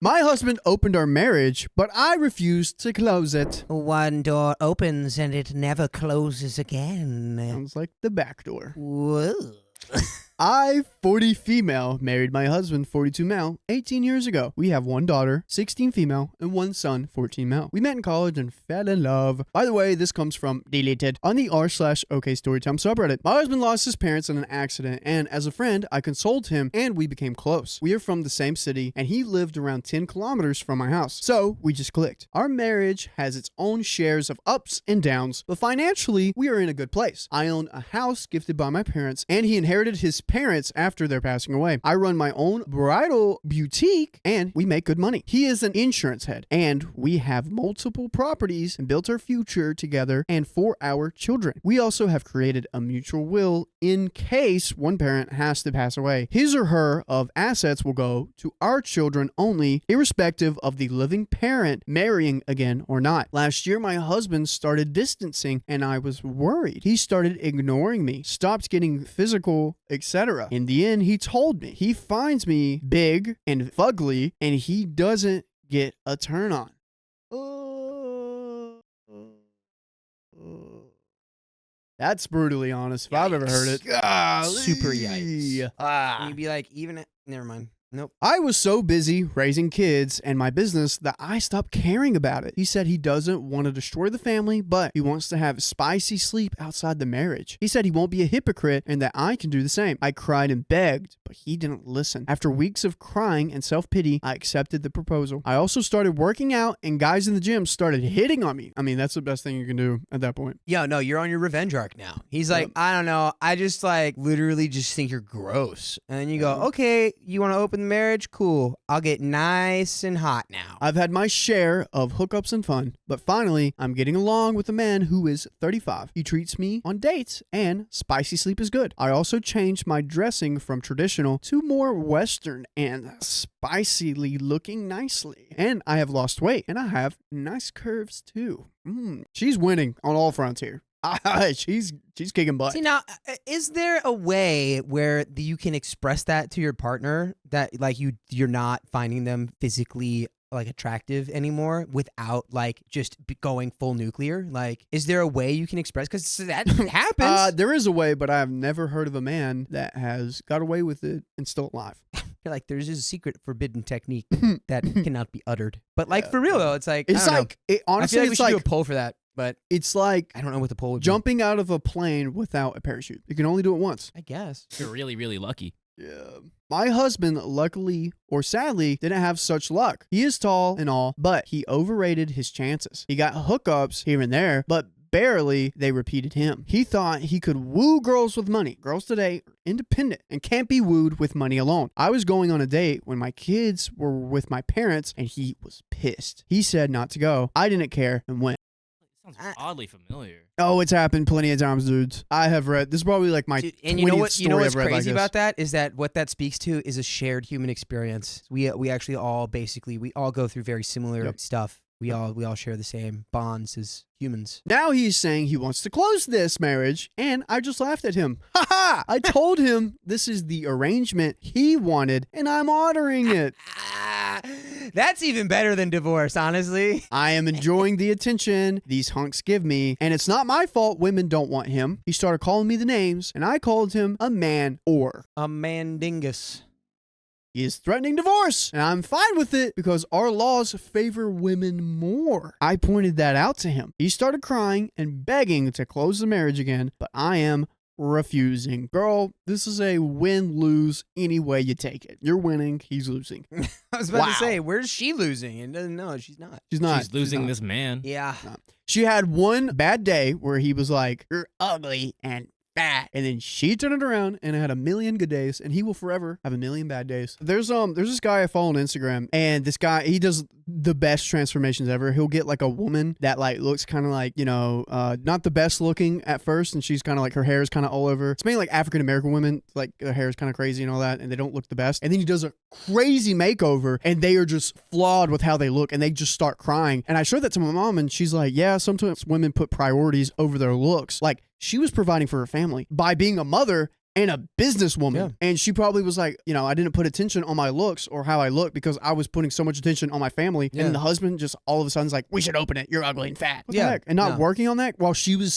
My husband opened our marriage, but I refused to close it. One door opens and it never closes again. Sounds like the back door. Whoa. I, 40 female, married my husband, 42 male, 18 years ago. We have one daughter, 16 female, and one son, 14 male. We met in college and fell in love. By the way, this comes from Deleted on the r/OK Storytime subreddit. My husband lost his parents in an accident, and as a friend, I consoled him and we became close. We are from the same city, and he lived around 10 kilometers from my house. So we just clicked. Our marriage has its own shares of ups and downs, but financially, we are in a good place. I own a house gifted by my parents, and he inherited his parents after their passing away. I run my own bridal boutique and we make good money. He is an insurance head and we have multiple properties and built our future together and for our children. We also have created a mutual will in case one parent has to pass away. His or her of assets will go to our children only, irrespective of the living parent marrying again or not. Last year, my husband started distancing and I was worried. He started ignoring me, stopped getting physical, etc. In the end, he told me he finds me big and fugly and he doesn't get a turn on. That's brutally honest if I've ever heard it. Golly. Super yikes. And you'd be like, never mind. Nope. I was so busy raising kids and my business that I stopped caring about it. He said he doesn't want to destroy the family, but he wants to have spicy sleep outside the marriage. He said he won't be a hypocrite and that I can do the same. I cried and begged, but he didn't listen. After weeks of crying and self-pity, I accepted the proposal. I also started working out and guys in the gym started hitting on me. I mean, that's the best thing you can do at that point. Yeah, no, you're on your revenge arc now. He's like, I don't know. I just literally just think you're gross. And then you go, okay, you want to open the marriage? Cool. I'll get nice and hot now. I've had my share of hookups and fun, but finally, I'm getting along with a man who is 35. He treats me on dates, and spicy sleep is good. I also changed my dressing from traditional to more Western and spicily looking nicely. And I have lost weight, and I have nice curves too. She's winning on all fronts here. She's kicking butt. See, now, is there a way where you can express that to your partner that you're not finding them physically attractive anymore without just going full nuclear? Is there a way you can express? Because that happens. There is a way, but I have never heard of a man that has got away with it and still alive. There's just a secret forbidden technique that cannot be uttered. But for real though, it's honestly, I feel like we should do a poll for that. But it's like, I don't know what the poll would be. Jumping out of a plane without a parachute. You can only do it once. I guess. You're really, really lucky. Yeah. My husband, luckily or sadly, didn't have such luck. He is tall and all, but he overrated his chances. He got hookups here and there, but barely they repeated him. He thought he could woo girls with money. Girls today are independent and can't be wooed with money alone. I was going on a date when my kids were with my parents and he was pissed. He said not to go. I didn't care and went. Sounds oddly familiar. Oh, it's happened plenty of times, dudes. I have read. This is probably my 20th story what's I've read crazy like about that is that what that speaks to is a shared human experience. We actually all go through very similar stuff. We all share the same bonds as humans. Now he's saying he wants to close this marriage, and I just laughed at him. Ha ha! I told him this is the arrangement he wanted, and I'm honoring it. That's even better than divorce, honestly. I am enjoying the attention these hunks give me, and it's not my fault women don't want him. He started calling me the names, and I called him a man or a mandingus. He is threatening divorce, and I'm fine with it because our laws favor women more. I pointed that out to him. He started crying and begging to close the marriage again, but I am refusing. Girl, this is a win-lose any way you take it. You're winning, he's losing. I was about to say, where's she losing? And no, she's not. She's not. She's losing this man. Yeah. She had one bad day where he was like, you're ugly and fat. And then she turned it around and had a million good days, and he will forever have a million bad days. There's this guy I follow on Instagram, and this guy, he does the best transformations ever. He'll get a woman that looks kind of not the best looking at first, and she's kind of her hair is kind of all over. It's mainly African American women, their hair is kind of crazy and all that, and they don't look the best. And then he does a crazy makeover, and they are just flawed with how they look, and they just start crying. And I showed that to my mom, and she's like, yeah, sometimes women put priorities over their looks. She was providing for her family by being a mother and a businesswoman. Yeah. And she probably was like, I didn't put attention on my looks or how I look because I was putting so much attention on my family. Yeah. And the husband just all of a sudden's like, we should open it. You're ugly and fat. What the Yeah. heck? And not No. working on that while she was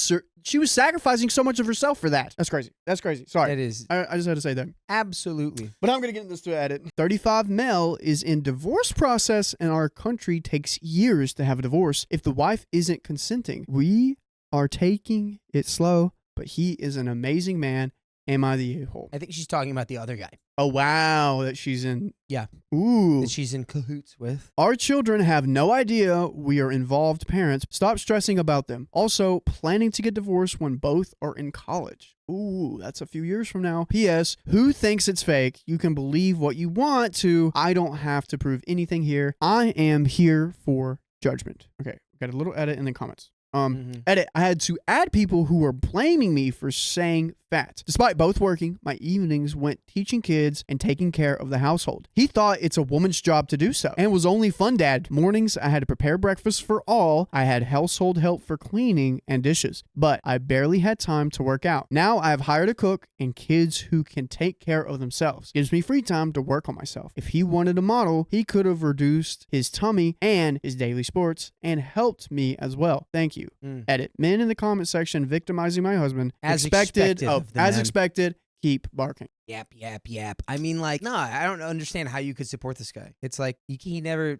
sacrificing so much of herself for that. That's crazy. That's crazy. Sorry. It is I just had to say that. absolutely. But I'm going to get this to edit. 35 male is in divorce process and our country takes years to have a divorce if the wife isn't consenting. We are taking it slow, but he is an amazing man. Am I the a-hole? I think she's talking about the other guy. Oh, wow. That she's in. Yeah. Ooh. That she's in cahoots with. Our children have no idea we are involved parents. Stop stressing about them. Also, planning to get divorced when both are in college. Ooh, that's a few years from now. P.S. Who thinks it's fake? You can believe what you want to. I don't have to prove anything here. I am here for judgment. Okay, got a little edit in the comments. Edit. I had to add people who were blaming me for saying fat. Despite both working, my evenings went teaching kids and taking care of the household. He thought it's a woman's job to do so and was only fun dad. Mornings, I had to prepare breakfast for all. I had household help for cleaning and dishes, but I barely had time to work out. Now I have hired a cook and kids who can take care of themselves. Gives me free time to work on myself. If he wanted a model, he could have reduced his tummy and his daily sports and helped me as well. Thank you. Edit. Men in the comment section victimizing my husband. As expected of the as men. expected. Keep barking. Yap. I mean, like, no, I don't understand how you could support this guy. It's like, he never,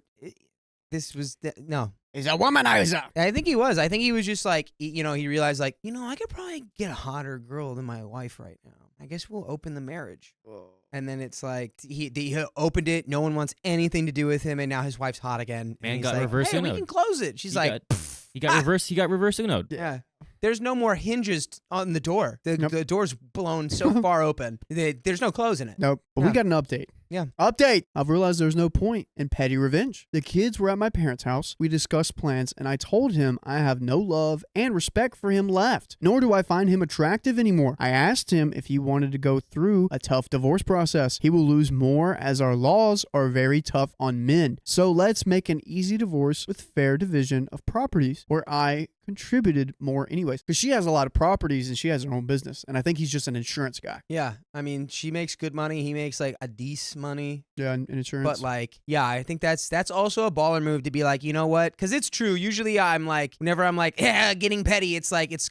no. He's a womanizer. I think he was. I think he was just like, he realized like, I could probably get a hotter girl than my wife right now. I guess we'll open the marriage. Whoa. And then it's like, he opened it. No one wants anything to do with him. And now his wife's hot again. Man and got he's like, reverse hey, Uno. we can close it. She's He got reverse Uno. Yeah. There's no more hinges on the door. The door's blown so far open. There's no closing it. Nope. But we got an update. Yeah. Update. I've realized there's no point in petty revenge. The kids were at my parents' house. We discussed plans, and I told him I have no love and respect for him left, nor do I find him attractive anymore. I asked him if he wanted to go through a tough divorce process. He will lose more as our laws are very tough on men. So let's make an easy divorce with fair division of properties where I contributed more anyways. Because she has a lot of properties and she has her own business. And I think he's just an insurance guy. Yeah. I mean, she makes good money. He makes like a decent money. Yeah, in insurance. But like, yeah, I think that's also a baller move to be like, you know what? Because it's true. Usually I'm like, whenever I'm like, yeah, getting petty, it's like, it's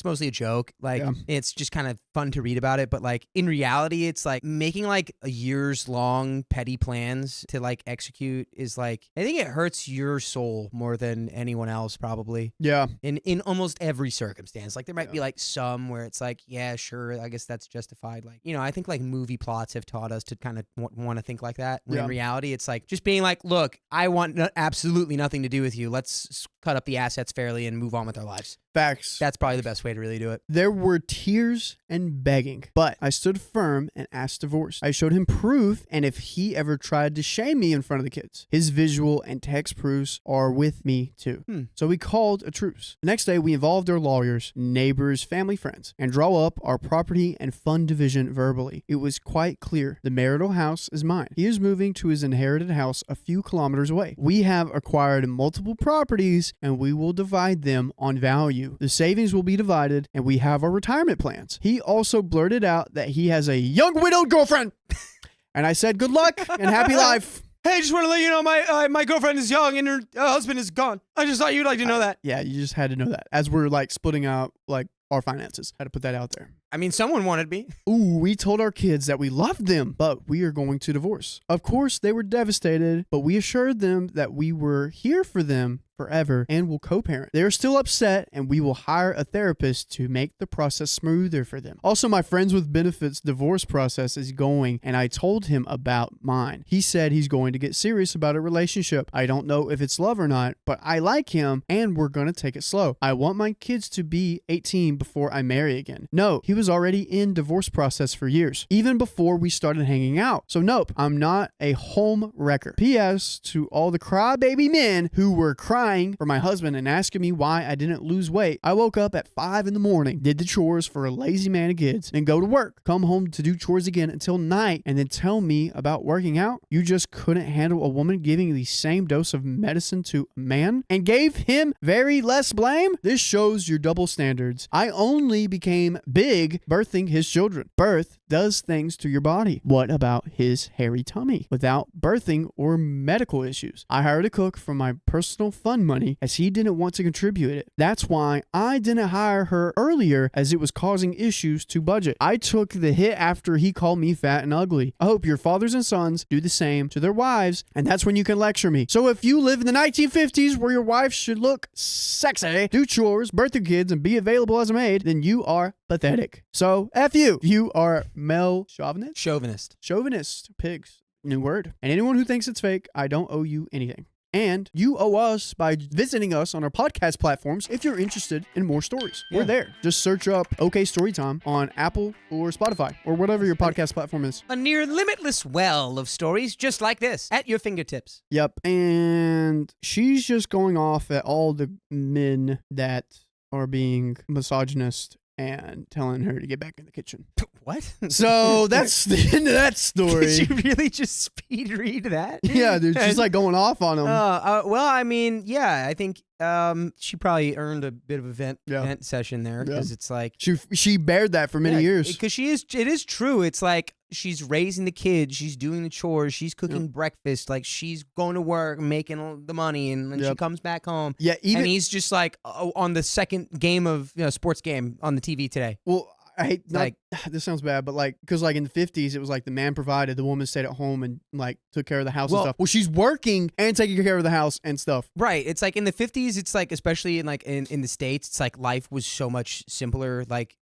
mostly a joke. Like, it's just kind of fun to read about it. But like, in reality, it's like making like a years long petty plans to like execute is like, I think it hurts your soul more than anyone else probably. Yeah. In almost every circumstance. Like there might be like some where it's like, yeah, sure, I guess that's justified. Like, I think like movie plots have taught us to kind of want to think like that. When in reality, it's like just being like, look, I want absolutely nothing to do with you. Let's cut up the assets fairly and move on with our lives. Facts. That's probably the best way to really do it. There were tears and begging, but I stood firm and asked divorce. I showed him proof, and if he ever tried to shame me in front of the kids, his visual and text proofs are with me too. So we called a truce. The next day, we involved our lawyers, neighbors, family, friends, and draw up our property and fund division verbally. It was quite clear. The marital house is mine. He is moving to his inherited house a few kilometers away. We have acquired multiple properties, and we will divide them on value. The savings will be divided, and we have our retirement plans. He also blurted out that he has a young widowed girlfriend. And I said, good luck and happy life. Hey, just want to let you know my girlfriend is young and her husband is gone. I just thought you'd like to know that. Yeah, you just had to know that. As we're like splitting out like our finances. Had to put that out there. I mean, someone wanted me. Ooh, we told our kids that we loved them, but we are going to divorce. Of course, they were devastated, but we assured them that we were here for them forever and will co-parent. They are still upset, and we will hire a therapist to make the process smoother for them. Also, my friends with benefits divorce process is going, and I told him about mine. He said he's going to get serious about a relationship. I don't know if it's love or not, but I like him, and we're going to take it slow. I want my kids to be 18 before I marry again. No, he was already in divorce process for years, even before we started hanging out. So nope, I'm not a home wrecker. P.S. to all the crybaby men who were crying for my husband and asking me why I didn't lose weight. I woke up at 5 a.m, did the chores for a lazy man of kids, and go to work. Come home to do chores again until night, and then tell me about working out. You just couldn't handle a woman giving the same dose of medicine to a man and gave him very less blame? This shows your double standards. I only became big Greg birthing his children. Birth does things to your body. What about his hairy tummy? Without birthing or medical issues. I hired a cook from my personal fund money as he didn't want to contribute it. That's why I didn't hire her earlier, as it was causing issues to budget. I took the hit after he called me fat and ugly. I hope your fathers and sons do the same to their wives, and that's when you can lecture me. So if you live in the 1950s where your wife should look sexy, do chores, birth your kids, and be available as a maid, then you are pathetic. So F you. You are male chauvinist? Chauvinist. Pigs. New word. And anyone who thinks it's fake, I don't owe you anything. And you owe us by visiting us on our podcast platforms if you're interested in more stories. Yeah. We're there. Just search up OK Storytime on Apple or Spotify or whatever your podcast platform is. A near limitless well of stories just like this at your fingertips. Yep. And she's just going off at all the men that are being misogynist and telling her to get back in the kitchen. What? So that's the end of that story. Did you really just speed read that? Yeah, dude, she's like going off on him. Well, I mean, yeah, I think she probably earned a bit of a vent session there because it's like she bared that for many years. Because it is true. It's like she's raising the kids, she's doing the chores, she's cooking breakfast, like she's going to work, making the money, and then she comes back home. Yeah, and he's just like on the second game of sports game on the TV today. Well, I hate this sounds bad, but like because like in the 50s it was like the man provided, the woman stayed at home and like took care of the house and stuff. Well, she's working and taking care of the house and stuff. Right. It's like in the 50s, it's like especially in like in the States, it's like life was so much simpler. Like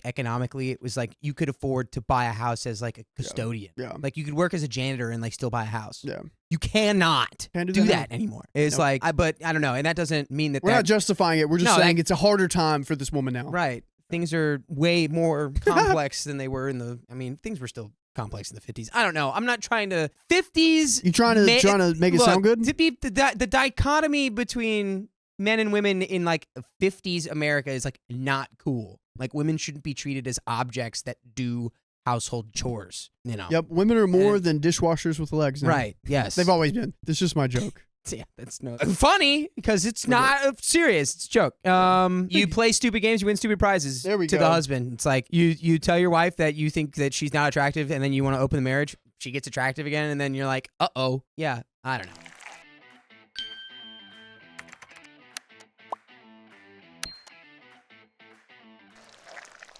economically, it was like you could afford to buy a house as like a custodian. Yeah. Like you could work as a janitor and like still buy a house. Yeah. You cannot do that anymore. It's like, but I don't know, and that doesn't mean that we're not justifying it. We're just saying it's a harder time for this woman now. Right. Things are way more complex than they were in the. I mean, things were still complex in the 50s. I don't know. I'm not trying to 50s. You trying to make it sound good? To be the dichotomy between men and women in like 50s America is like not cool. Like women shouldn't be treated as objects that do household chores. You know. Yep. Women are more than dishwashers with legs now. Right. Yes. They've always been. This is just my joke. Yeah, that's no funny because it's not serious. It's a joke. You play stupid games, you win stupid prizes. There we to go. The husband. It's like you tell your wife that you think that she's not attractive, and then you want to open the marriage. She gets attractive again, and then you're like, yeah, I don't know.